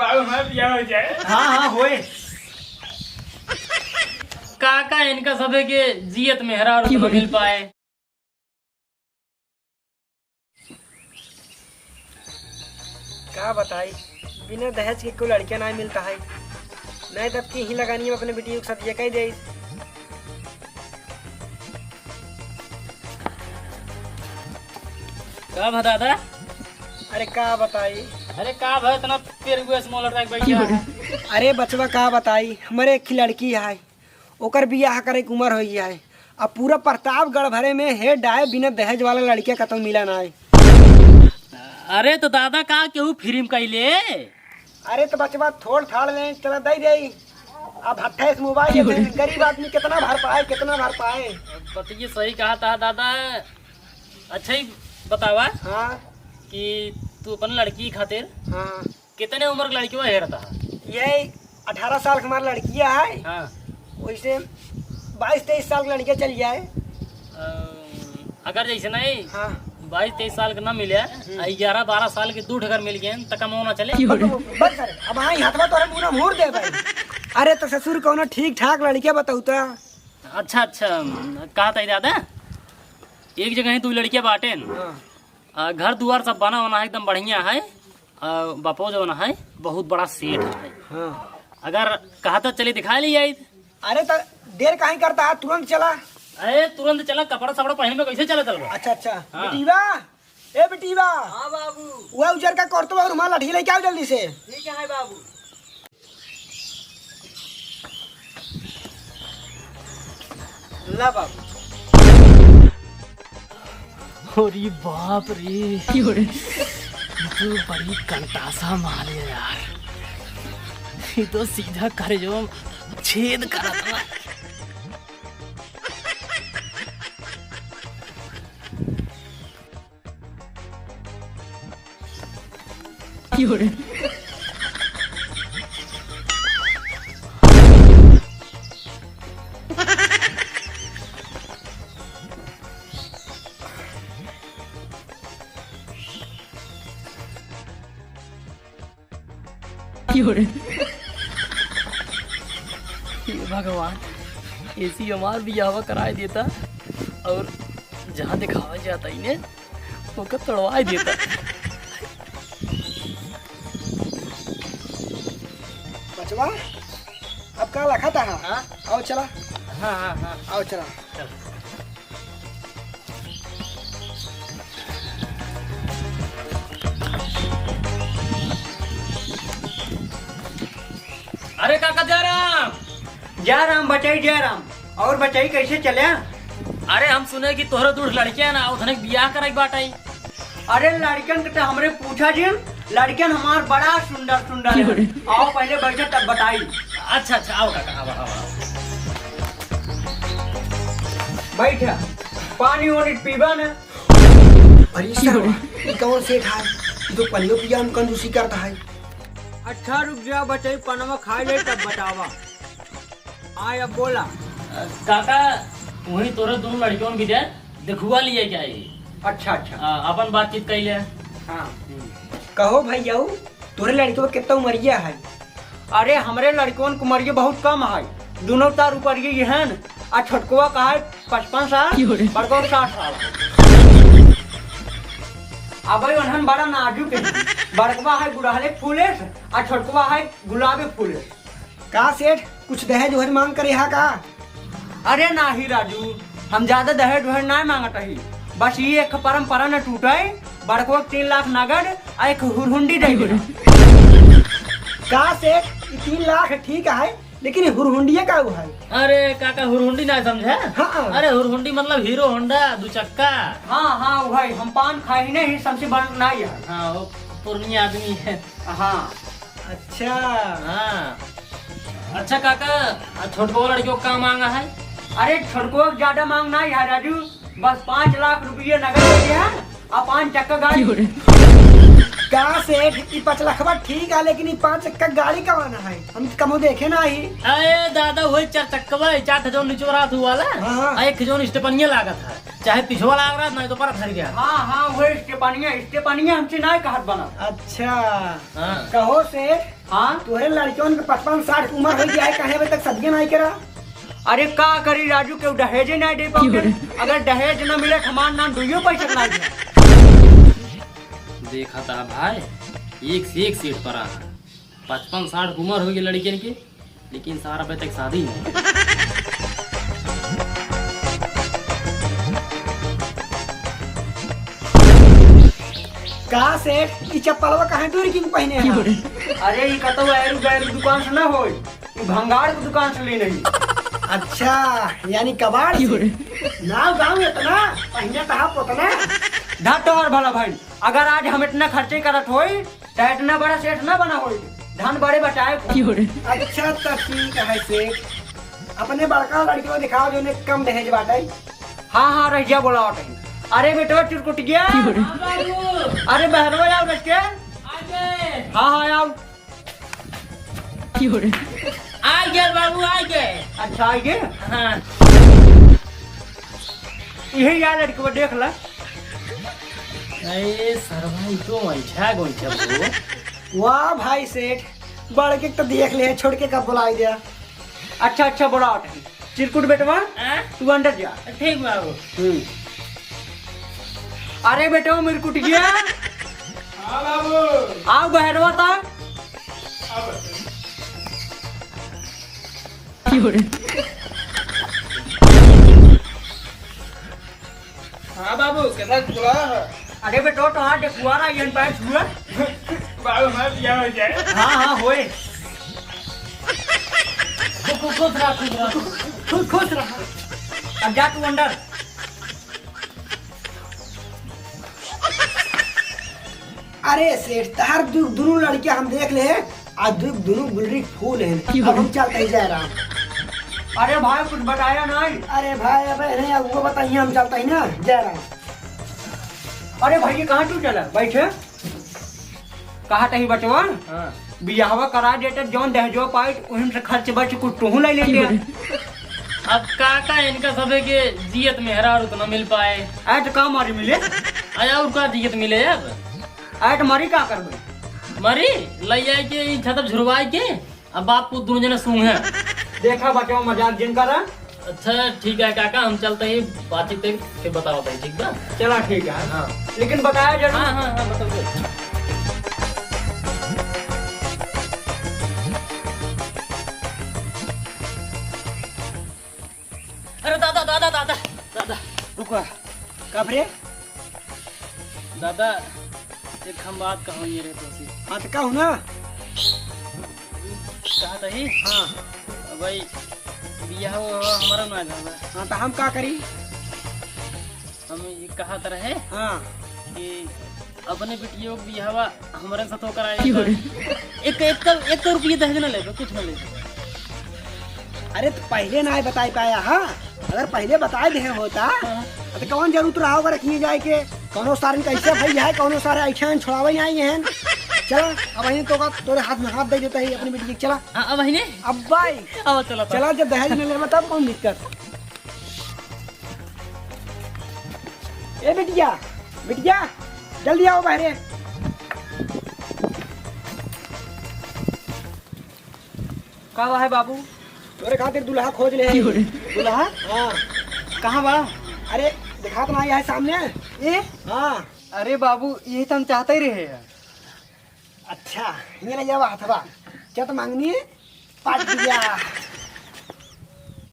बाबू हमारा ब्याह हो जाए। हाँ हाँ होए। काका इनका सबे के जियत में हरा रुतबा मिल पाए। क्या बताई, बिना दहेज के कोई लड़कियां ना मिलता है। नहीं तब की ही लगानी है अपने बेटी के साथ ये कह दे। का भा दादा? अरे का बताई। अरे का भा इतना पेरुए स्मॉल रख बैठा है? अरे बचवा का बताई, हमारे एक लड़की है, ओकर बियाह करे के उम्र हुई है। अब पूरा प्रतापगढ़ भरे में हेड आए बिना दहेज वाला लड़किया कतौ मिला ना है। अरे तो दादा का केहू फिल्म कैले? अरे तो बचवा थोड़ थाड़ ले चला दे दे। अब 28 मोबाइल गरीब आदमी कितना भर पाए, कितना भर पाए। बताइए, सही कहा था दादा। अच्छा ही बतावा हाँ कि तू अपन लड़की खातिर हाँ, कितने उम्र की लड़की हेरता है? यही 18 साल की हमारी लड़किया है। हाँ। वैसे 22-23 साल की लड़किया चल जाए। अगर जैसे नहीं हाँ 22-23 साल का ना मिले, 11-12 साल के दूध अगर मिल गए तो कम होना चले। बस सर, अब हाँ हथवा तो पूरा मोड़ दे भाई। अरे तो ससुर कौन ठीक ठाक लड़किया बताऊ तो। अच्छा अच्छा, कहा था दादा एक जगह तू लड़कियां बांटे घर दुआर सब बना होना है, एकदम बढ़िया है। बापो जो है बहुत बड़ा सेठ है। हाँ। अगर कहा तो चले दिखा लिया। अरे तो देर काहे करता है, तुरंत चला। अरे तुरंत चला, कपड़ा सपड़ा पहन में कैसे चला चलवा? अच्छा अच्छा। हाँ। बेटीवा, ए बेटीवा। हाँ बाबू। वो उजर का करतो और रुमाल लाठी लेके आओ जल्दी से। ठीक है बाबू। ला बाबू। अरे बाप रे, ये तो बड़ी कंटासा माल है यार। ये तो सीधा कर जो छेद करा था। भगवान, ऐसी हमार भी हवा कराए देता और जहाँ दिखावा जाता इन्हें वो तोड़वा देता। बचवा अब का लखा था। हाँ? आओ चला। हाँ हाँ हाँ, आओ चला। चल। अरे काका जा राम बचाई जय राम। और बचाई कैसे चले? अरे हम सुने कि तोहरा दूर लड़कियां ना उधर बियाह कराई बाटाई। अरे लड़कन के तो हमरे पूछा जी, लड़कन हमार बड़ा सुंदर सुंदर है। आओ पहले बैठे तब बताई। अच्छा अच्छा, आओ काका, आओ आओ आओ। बैठा, पानी वानी पीबा ना। अरे सर, कौन सेठ है जो पलियो पिया हम कंजूसी करता है? अच्छा रुक जा बचाई, पनमा खा ले तब बतावा। आया बोला। काका वही तोरे दोनों लड़कियों की दे दिखवा लिए क्या ये? अच्छा अच्छा। अपन बातचीत कर ले। हाँ कहो भैया, तोरे लड़कियों का कितना उमरिया है? अरे हमरे लड़कियों की उमरिया बहुत कम है, दोनों तार ऊपर ये है। आ छोटकुआ का है 55 साल, बड़को 60 साल। अब उन्हन बड़ा नाजुक है। बड़कवा है गुड़हले फूले और छोटकुआ है गुलाबी फूले। का सेठ कुछ दहेज वहेज मांग करे है का? अरे नाही राजू, हम ज्यादा दहेज वहेज नहीं मांगत ही। बस ये एक परंपरा न टूटे। बड़को 3 लाख नगद और एक हुरहुंडी दे। का सेठ 3 लाख ठीक है, लेकिन हुरहुंडिया का है? अरे काका हुरहुंडी ना समझे? हाँ। अरे हुरहुंडी मतलब हीरो होंडा 2 चक्का। हाँ हाँ वही, हम पान खाए नहीं, सबसे बड़ा नहीं है। हाँ वो पूर्णिया आदमी है। हाँ अच्छा। हाँ अच्छा काका, छोटको लड़कियों का मांगा है? अरे छोटको ज्यादा मांग नहीं है राजू, बस 5 लाख रुपये नगद दे दिया और 5 चक्का गाड़ी। का सेठ 5 लाख ठीक है, लेकिन 5 चक्का गाड़ी कमाना है, हम कमो देखे ना ही। अरे दादा वही 4 चक्का 4 जो नीचे रात हुआ हाँ। ना, एक जो स्टेपनिया लागत है, चाहे पिछवा लाग रहा नहीं तो पर धर गया। हाँ हाँ वही स्टेपनिया हमसे नहीं कहत बना। अच्छा हाँ। कहो सेठ हाँ तोहरे लड़कियों के 55-60 उम्र हो गया है, कहे अभी तक सदिया नहीं करा। अरे का करी राजू के दहेज नहीं दे पाओगे। अगर दहेज न मिले हमार नाम दुइयो पैसा ना दिया। देखा था भाई, एक से एक सीट पर आ 55-60 उम्र हो गई लड़कियन की, लेकिन सारा अभी तक शादी नहीं। का सेठ ई चप्पलवा कहाँ दूर की पहने हैं? अरे ये कतो एरू गैरू दुकान से ना हो, ये भंगार की दुकान से ली नहीं। अच्छा यानी कबाड़ से। ना गाँव इतना पहने कहा पोतना। धत और भला भाई, अगर आज हम इतना खर्चे करत होई तो इतना बड़ा सेठ ना बना होई। धन बड़े बचाए। अच्छा तब ठीक है सेठ, अपने बड़का लड़की को दिखाओ जो ने कम दहेज बाटे। हाँ हाँ रहिया बोला वाटे। अरे बेटवा चिरकुट गया। अरे बहनवा आओ रख के। हाँ हाँ आओ। आ गए बाबू, आ गए। अच्छा आइए। हाँ। यही यार लड़की को देख ला। अरे सर भाई तो अच्छा वो। वाह भाई सेठ, बड़के तो देख ले, छोड़ के कब बुलाई दिया। अच्छा अच्छा बोला वाटे। चिरकुट बेटवा तू अंदर जा। ठीक बाबू। अरे बेटवा मेरे कुट गया। हाँ बाबू। आओ बहनवा था। हाँ बाबू कैसा बुला है? अरे बेटो तो हाँ देखुआरा ये पैर छुआ। बाबू हमारा बियाह हो जाए। हाँ हाँ होए। खुश रहा। अब जा तू अंदर। अरे सेठ तार दोनों लड़कियां हम देख ले, आज दोनों गुलरी फूल हैं। अब हम चलते ही जा रहा। अरे भाई कुछ बताया नहीं। अरे भाई अब नहीं, अब वो बताइए, हम चलते ही ना जा रहा। अरे भाई कहाँ तू चला बैठे। कहा तही बचवा बियाहवा करा देते जौन दहेजो पाई उन से खर्च बच कुछ तू ले लेते। अब काका इनका सबे के जियत में हरा उतना मिल पाए। ऐट का मारी मिले। आया और का जियत मिले अब। ऐट मारी का करबे। मरी लई जाए के ई छतप झुरवाए के अब बाप को दोनों जने सूंघ है। देखा बचवा मजाक जिन कर। अच्छा ठीक है काका, हम चलते ही बातचीत के बताओ भाई। ठीक बा। चला ठीक है। हाँ लेकिन बताया जरूर। हाँ हाँ हाँ बताओ। अरे दादा दादा दादा दादा रुको कब रे? दादा एक हम बात कहूँ ये रे तो हाँ तो कहूँ ना। कहा था ही हाँ भाई बियाह हमारा ना जाना। हाँ तो हम का करी? हम ये कहा था रहे हाँ कि अपने बेटियों को बियाहवा हमारे साथ होकर आएगा। एक रुपये दहेज न ले, कुछ न ले। अरे तो पहले ना बताई पाया। हाँ अगर पहले बताए दे होता तो कौन जरूरत रहा होगा रखिए जाए के। कौनो सारन कैसे भाई है, कौनो सारे ऐसा छोड़ावे नहीं आए हैं। चला अब वही तो तोरे हाथ में हाथ दे देता है अपनी बेटी के। चला अब ही ने अब भाई अब चला चला, जब दहेज मिले तब कौन दिक्कत। ए बिटिया बिटिया जल्दी आओ बहरे। का है बाबू। तोरे खातिर दुल्हा खोज ले। दुल्हा हाँ कहाँ बड़ा। अरे दिखा तो नहीं है सामने। ए हाँ अरे बाबू यही तो हम चाहते ही रहे हैं। अच्छा ये नहीं जावा हथवा क्या तो मांगनी है पार्ट दिया।